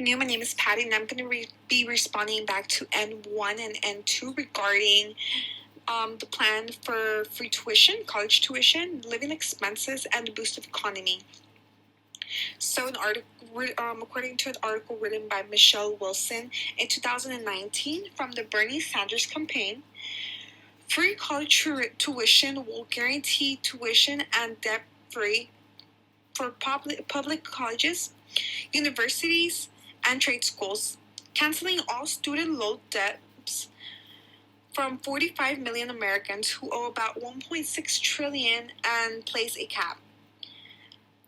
afternoon. My name is Patty, and I'm going to be responding back to N1 and N2 regarding the plan for free tuition, college tuition, living expenses, and the boost of economy. So, according to an article written by Michelle Wilson in 2019 from the Bernie Sanders campaign, free college tuition will guarantee tuition and debt-free for public colleges, universities, and trade schools, canceling all student loan debts from 45 million Americans who owe about 1.6 trillion and place a cap.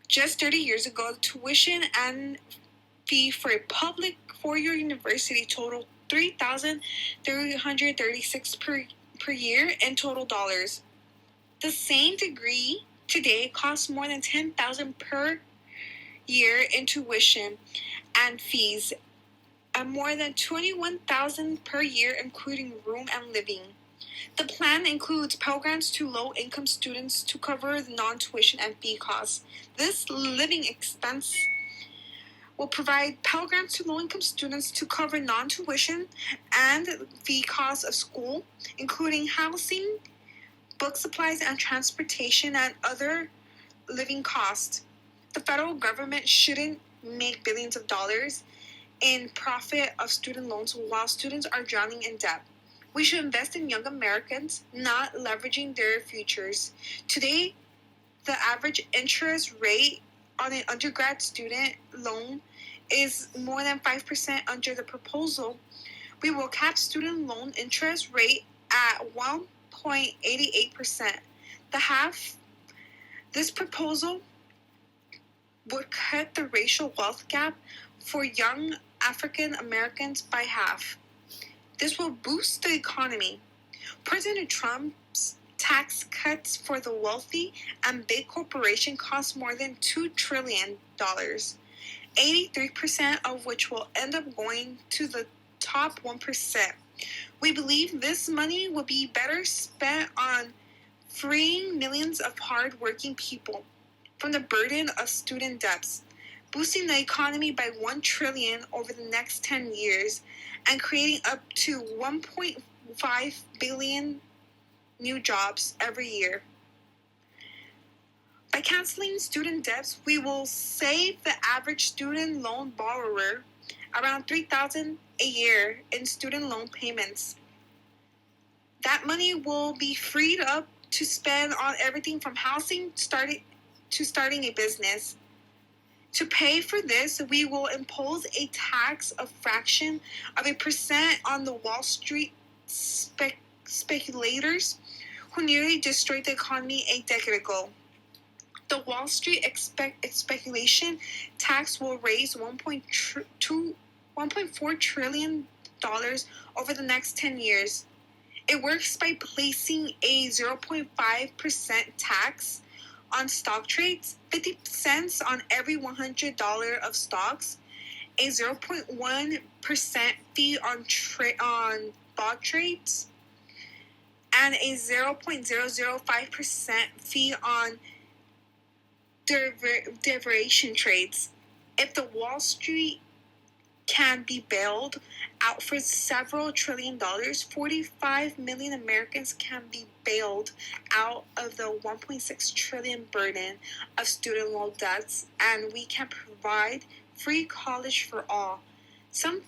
Just 30 years ago, the tuition and fee for a public four-year university totaled $3,336 per year in total dollars. The same degree today costs more than $10,000 per year in tuition and fees, and more than $21,000 per year, including room and living. The plan includes programs to low-income students to cover the non-tuition and fee costs. This living expense will provide programs to low-income students to cover non-tuition and fee costs of school, including housing, book supplies, and transportation, and other living costs. The federal government shouldn't make billions of dollars in profit of student loans while students are drowning in debt. We should invest in young Americans, not leveraging their futures. Today, the average interest rate on an undergrad student loan is more than 5%. Under the proposal, we will cap student loan interest rate at 1.88%. This proposal would cut the racial wealth gap for young African Americans by half. This will boost the economy. President Trump's tax cuts for the wealthy and big corporations cost more than $2 trillion, 83% of which will end up going to the top 1%. We believe this money will be better spent on freeing millions of hard-working people from the burden of student debts, boosting the economy by $1 trillion over the next 10 years, and creating up to 1.5 billion new jobs every year. By canceling student debts, we will save the average student loan borrower around $3,000 a year in student loan payments. That money will be freed up to spend on everything from housing to starting a business. To pay for this, we will impose a tax of fraction of a percent on the Wall Street speculators who nearly destroyed the economy a decade ago. The Wall Street speculation tax will raise $1.4 trillion over the next 10 years. It works by placing a 0.5% tax on stock trades, 50 cents on every $100 of stocks, a 0.1% fee on bond trades, and a 0.005% fee on derivation trades. If the Wall Street can be bailed out for several $trillion, 45 million Americans can be bailed out of the 1.6 trillion burden of student loan debts, and we can provide free college for all. Some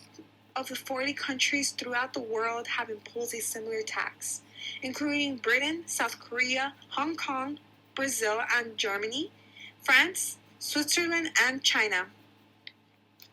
of the 40 countries throughout the world have imposed a similar tax, including Britain, South Korea, Hong Kong, Brazil, and Germany, France, Switzerland, and China.